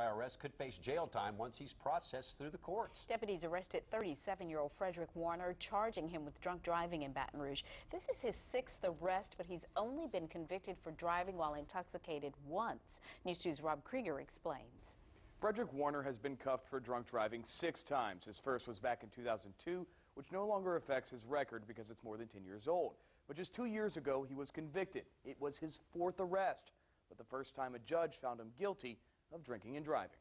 arrest could face jail time once he's processed through the courts. Deputies arrested 37-year-old Frederick Warner, charging him with drunk driving in Baton Rouge. This is his 6th arrest, but he's only been convicted for driving while intoxicated once. News 2's Rob Krieger explains. Frederick Warner has been cuffed for drunk driving 6 times. His first was back in 2002, which no longer affects his record because it's more than 10 years old. But just 2 years ago, he was convicted. It was his 4th arrest, but the first time a judge found him guilty of drinking and driving.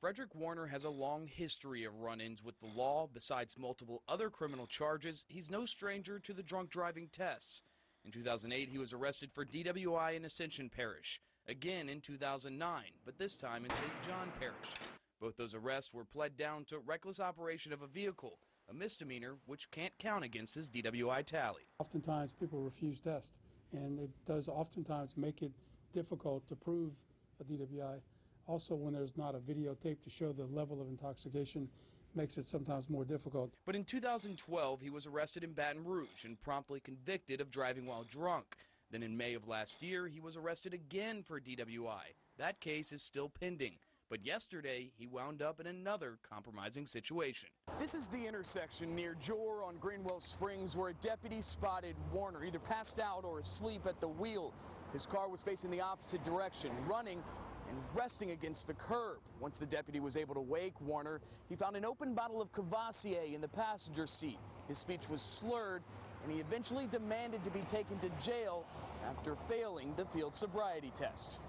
Frederick Warner has a long history of run-ins with the law. Besides multiple other criminal charges, he's no stranger to the drunk driving tests. In 2008, he was arrested for DWI in Ascension Parish. Again in 2009, but this time in St. John Parish. Both those arrests were pled down to reckless operation of a vehicle, a misdemeanor which can't count against his DWI tally. Oftentimes people refuse tests, and it does oftentimes make it difficult to prove a DWI. Also, when there's not a videotape to show the level of intoxication, makes it sometimes more difficult. But in 2012, he was arrested in Baton Rouge and promptly convicted of driving while drunk. Then in May of last year, he was arrested again for DWI. That case is still pending. But yesterday, he wound up in another compromising situation. This is the intersection near Jor on Greenwell Springs where a deputy spotted Warner either passed out or asleep at the wheel. His car was facing the opposite direction, running and resting against the curb. Once the deputy was able to wake Warner, he found an open bottle of Cavassier in the passenger seat. His speech was slurred, and he eventually demanded to be taken to jail after failing the field sobriety test.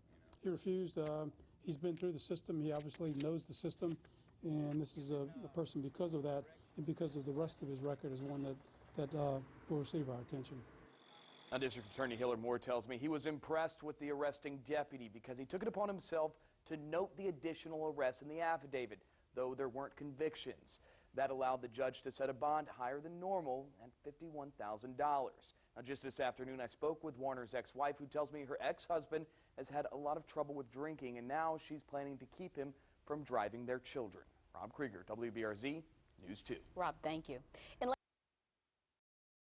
He refused. He's been through the system. He obviously knows the system, and this is a person, because of that and because of the rest of his record, is one that will receive our attention. Now, District Attorney Hiller Moore tells me he was impressed with the arresting deputy because he took it upon himself to note the additional arrests in the affidavit, though there weren't convictions. That allowed the judge to set a bond higher than normal at $51,000. Now, just this afternoon, I spoke with Warner's ex-wife, who tells me her ex-husband has had a lot of trouble with drinking, and now she's planning to keep him from driving their children. Rob Krieger, WBRZ News 2. Rob, thank you.